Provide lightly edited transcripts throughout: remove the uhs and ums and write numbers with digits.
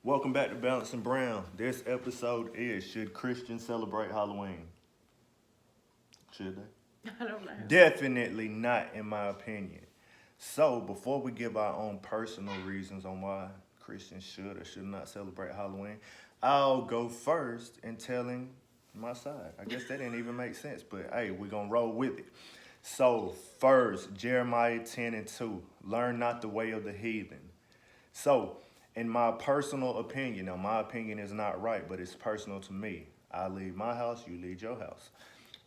Welcome back to Balance and Brown. This episode is Should Christians Celebrate Halloween? Should they? I don't know. Definitely not, in my opinion. So, before we give our own personal reasons on why Christians should or should not celebrate Halloween, I'll go first in telling my side. I guess that didn't even make sense, but hey, we're going to roll with it. So, first, Jeremiah 10:2. Learn not the way of the heathen. So, in my personal opinion, now my opinion is not right, but it's personal to me. I leave my house, you leave your house.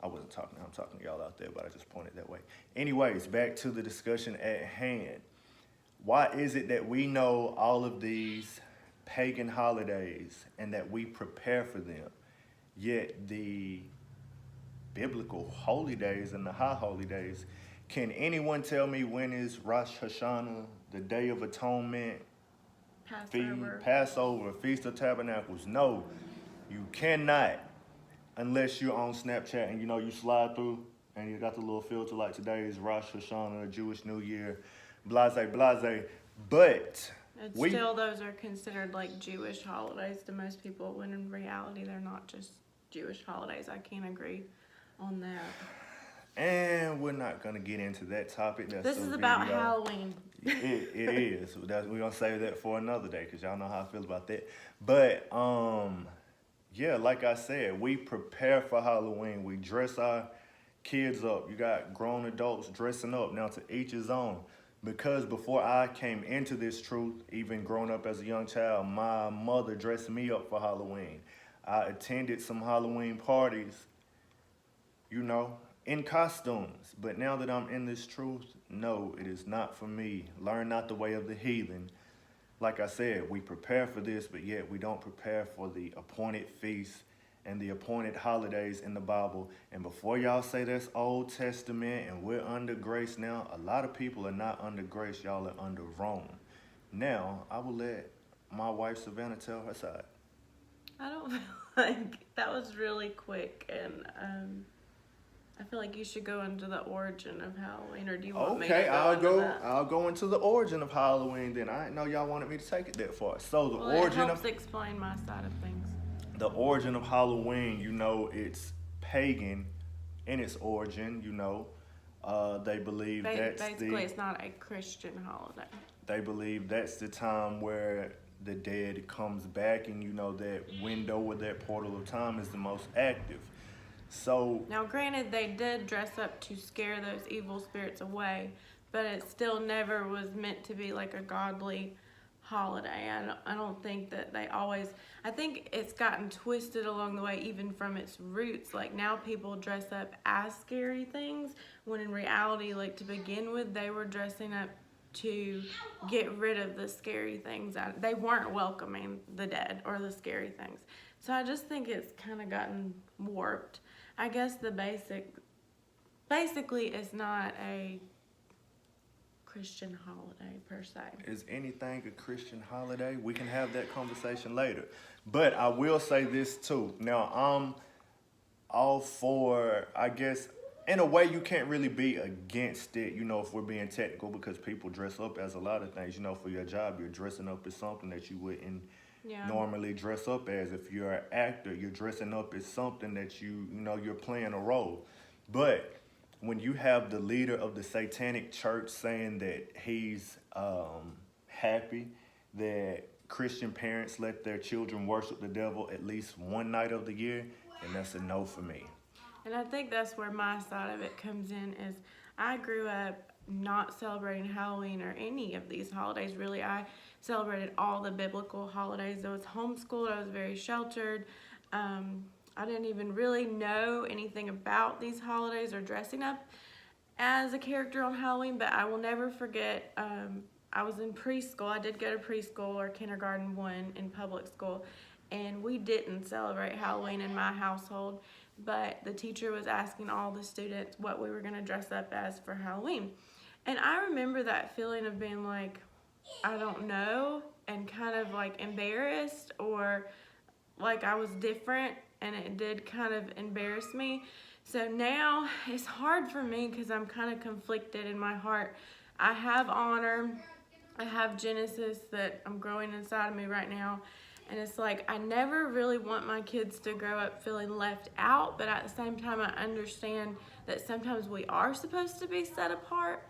I'm talking to y'all out there, but I just pointed that way. Anyways, back to the discussion at hand. Why is it that we know all of these pagan holidays and that we prepare for them, yet the biblical holy days and the high holy days, can anyone tell me when is Rosh Hashanah, the Day of Atonement, Passover, Feast of Tabernacles? No, you cannot, unless you're on Snapchat and you slide through and you got the little filter like today is Rosh Hashanah, Jewish New Year, blase, blase. But Still, those are considered like Jewish holidays to most people, when in reality they're not just Jewish holidays. I can't agree on that. And we're not going to get into that topic. This is about Halloween. It is. We're going to save that for another day because y'all know how I feel about that. But, yeah, like I said, we prepare for Halloween. We dress our kids up. You got grown adults dressing up. Now, to each his own. Because before I came into this truth, even growing up as a young child, my mother dressed me up for Halloween. I attended some Halloween parties, in costumes. But now that I'm in this truth, no, it is not for me. Learn not the way of the heathen. Like I said, we prepare for this, but yet we don't prepare for the appointed feasts and the appointed holidays in the Bible. And before y'all say that's Old Testament and we're under grace now, a lot of people are not under grace. Y'all are under Rome. Now, I will let my wife Savannah tell her side. I don't feel like that was really quick, and I feel like you should go into the origin of Halloween, or do you want me to I'll go into the origin of Halloween then. I didn't know y'all wanted me to take it that far. So the origin it helps explain my side of things. The origin of Halloween, it's pagan in its origin, they believe basically it's not a Christian holiday. They believe that's the time where the dead comes back, and that window or that portal of time is the most active. So now, granted, they did dress up to scare those evil spirits away, but it still never was meant to be like a godly holiday. I don't think that they always. I think it's gotten twisted along the way, even from its roots. Like, now people dress up as scary things, when in reality, like, to begin with, they were dressing up to get rid of the scary things. They weren't welcoming the dead or the scary things. So I just think it's kind of gotten warped. I guess basically it's not a Christian holiday per se. Is anything a Christian holiday? We can have that conversation later. But I will say this too. Now, I'm all for, I guess, in a way you can't really be against it, if we're being technical, because people dress up as a lot of things. For your job, you're dressing up as something that you wouldn't normally dress up as. If you're an actor, you're dressing up as something that you're playing a role. But when you have the leader of the Satanic Church saying that he's happy that Christian parents let their children worship the devil at least one night of the year, then that's a no for me. And I think that's where my side of it comes in, is I grew up not celebrating Halloween or any of these holidays, really. I celebrated all the biblical holidays. I was homeschooled. I was very sheltered. I didn't even really know anything about these holidays or dressing up as a character on Halloween, but I will never forget, I was in preschool. I did go to preschool or kindergarten 1 in public school, and we didn't celebrate Halloween in my household, but the teacher was asking all the students what we were going to dress up as for Halloween. And I remember that feeling of being like, I don't know, and kind of like embarrassed, or like I was different, and it did kind of embarrass me. So now it's hard for me because I'm kind of conflicted in my heart. I have honor I have Genesis that I'm growing inside of me right now. And it's like, I never really want my kids to grow up feeling left out, but at the same time, I understand that sometimes we are supposed to be set apart.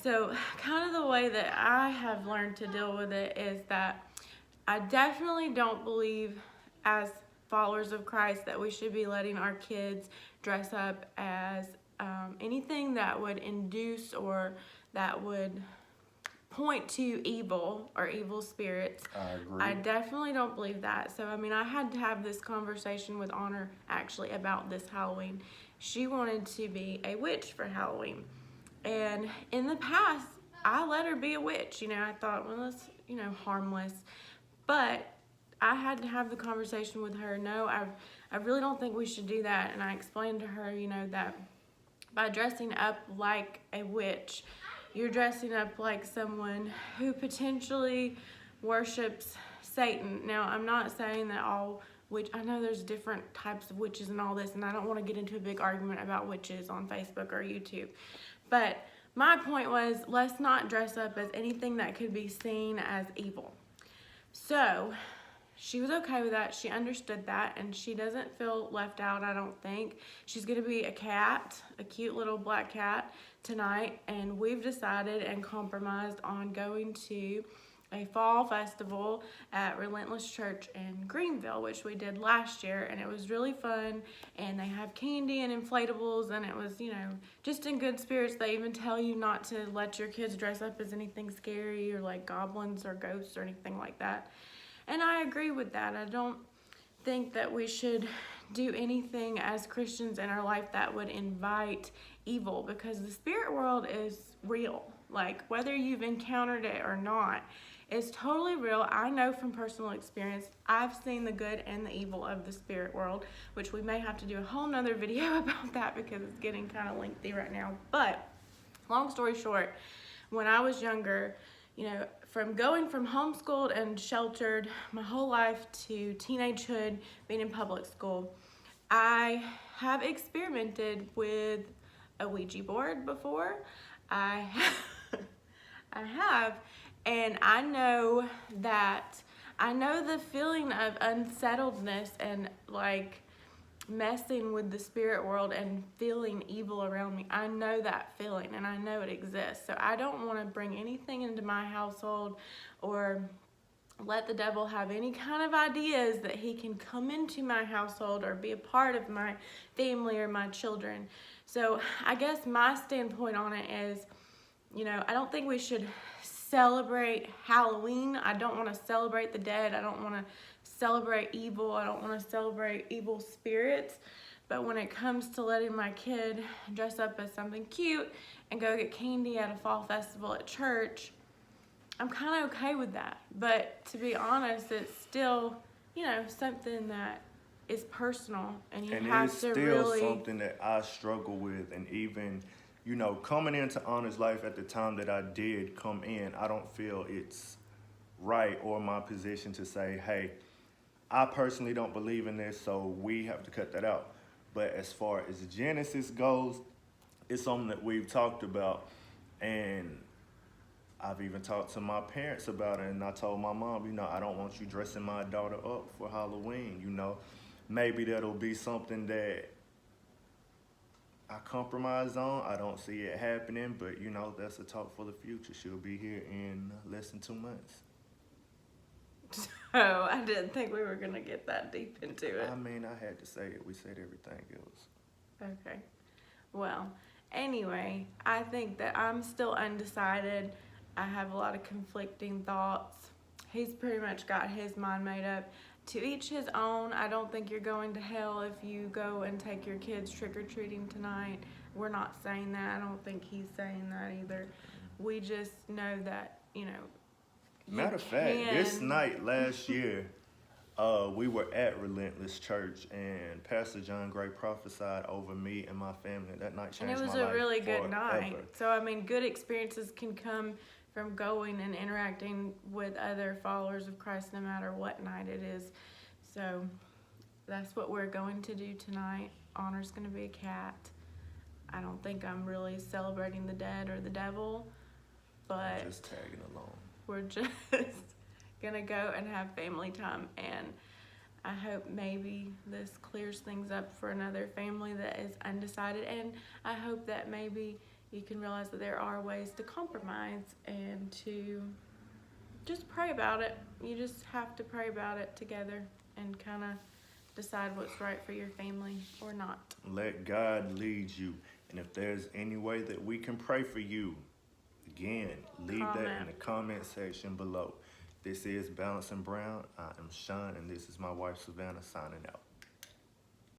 So, kind of the way that I have learned to deal with it is that I definitely don't believe, as followers of Christ, that we should be letting our kids dress up as anything that would induce or that would point to evil or evil spirits. I agree. I definitely don't believe that. So, I mean, I had to have this conversation with Honor actually about this Halloween. She wanted to be a witch for Halloween. And in the past, I let her be a witch. You know, I thought, well, that's, harmless. But I had to have the conversation with her. No, I really don't think we should do that. And I explained to her, that by dressing up like a witch, you're dressing up like someone who potentially worships Satan. Now, I'm not saying that all I know there's different types of witches and all this, and I don't want to get into a big argument about witches on Facebook or YouTube. But my point was, let's not dress up as anything that could be seen as evil. So, she was okay with that. She understood that, and she doesn't feel left out, I don't think. She's going to be a cat, a cute little black cat tonight, and we've decided and compromised on going to a fall festival at Relentless Church in Greenville, which we did last year, and it was really fun. And they have candy and inflatables, and it was, just in good spirits. They even tell you not to let your kids dress up as anything scary or like goblins or ghosts or anything like that. And I agree with that. I don't think that we should do anything as Christians in our life that would invite evil, because the spirit world is real. Like, whether you've encountered it or not, it's totally real. I know from personal experience. I've seen the good and the evil of the spirit world, which we may have to do a whole nother video about that because it's getting kind of lengthy right now. But long story short, when I was younger, from going from homeschooled and sheltered my whole life to teenagehood, being in public school, I have experimented with a Ouija board before. I have, and I know the feeling of unsettledness and like messing with the spirit world and feeling evil around me. I know that feeling, and I know it exists. So I don't want to bring anything into my household or let the devil have any kind of ideas that he can come into my household or be a part of my family or my children. So I guess my standpoint on it is, I don't think we should celebrate Halloween. I don't want to celebrate the dead. I don't want to celebrate evil. I don't want to celebrate evil spirits. But when it comes to letting my kid dress up as something cute and go get candy at a fall festival at church, I'm kind of okay with that. But to be honest, it's still, something that is personal, and you have it's to still really something that I struggle with. And even, coming into Honor's life at the time that I did come in, I don't feel it's right or my position to say, hey, I personally don't believe in this, so we have to cut that out. But as far as Genesis goes, it's something that we've talked about, and I've even talked to my parents about it, and I told my mom, I don't want you dressing my daughter up for Halloween. Maybe that'll be something that I compromise on. I don't see it happening, but that's a talk for the future. She'll be here in less than 2 months. So I didn't think we were going to get that deep into it. I mean, I had to say it. We said everything else. Okay. Well, anyway, I think that I'm still undecided. I have a lot of conflicting thoughts. He's pretty much got his mind made up. To each his own. I don't think you're going to hell if you go and take your kids trick-or-treating tonight. We're not saying that. I don't think he's saying that either. We just know that, Matter of fact, this night last year, we were at Relentless Church, and Pastor John Gray prophesied over me and my family. That night changed my life. And it was a really good night. Forever. So, I mean, good experiences can come from going and interacting with other followers of Christ no matter what night it is. So, that's what we're going to do tonight. Honor's going to be a cat. I don't think I'm really celebrating the dead or the devil, but Just tagging along. we're just gonna go and have family time, and I hope maybe this clears things up for another family that is undecided, and I hope that maybe you can realize that there are ways to compromise and to just pray about it. You just have to pray about it together and kind of decide what's right for your family or not. Let God lead you. And if there's any way that we can pray for you, again, leave that in Comment. the comment section below. This is Balancing Brown. I am Sean, and this is my wife, Savannah, signing out.